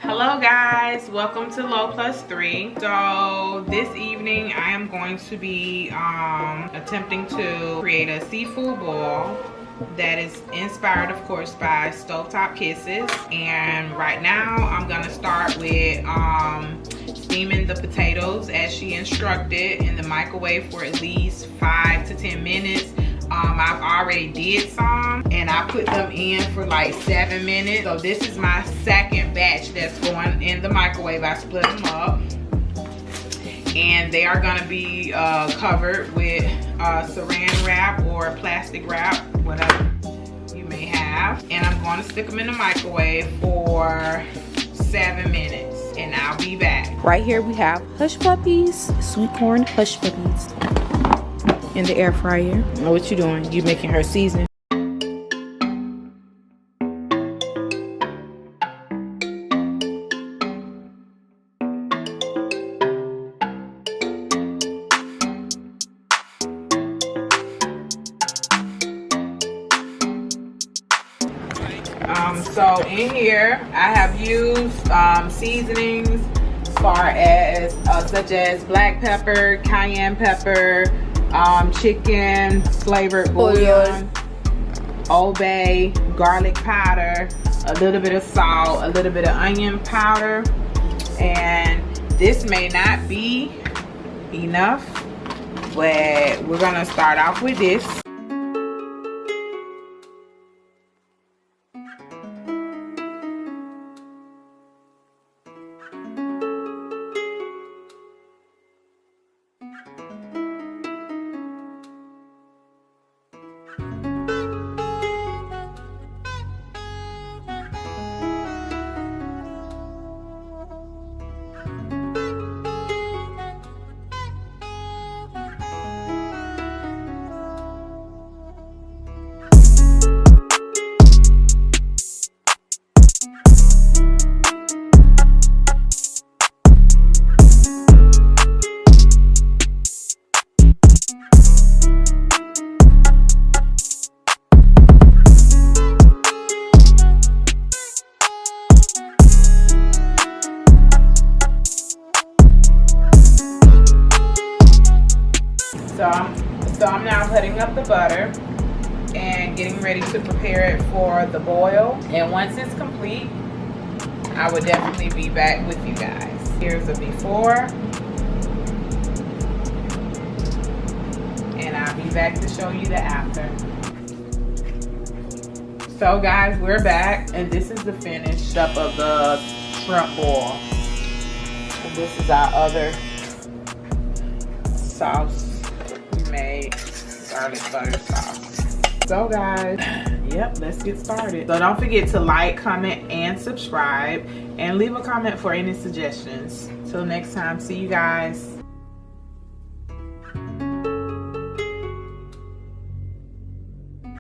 Hello guys, welcome to Low Plus 3. So this evening I am going to be attempting to create a seafood boil that is inspired, of course, by Stovetop Kisses. And right now I'm gonna start with steaming the potatoes as she instructed in the microwave for at least 5 to 10 minutes. I've already did some and I put them in for like 7 minutes. So this is my second batch that's going in the microwave. I split them up and they are gonna be covered with saran wrap or plastic wrap, whatever you may have. And I'm gonna stick them in the microwave for 7 minutes and I'll be back. Right here we have hush puppies, sweet corn hush puppies in the air fryer. What you doing? You making her season? So in here I have used seasonings as far as such as black pepper, cayenne pepper, chicken flavored bouillon, Old Bay, garlic powder, a little bit of salt, a little bit of onion powder. And this may not be enough, but we're gonna start off with this. So I'm now putting up the butter and getting ready to prepare it for the boil. And once it's complete, I would definitely be back with you guys. Here's a before, and I'll be back to show you the after. So guys, we're back, and this is the finished up of the shrimp boil. And this is our other sauce we made, garlic butter sauce. So guys, yep, let's get started. So don't forget to like, comment, and subscribe, and leave a comment for any suggestions. Till next time, see you guys.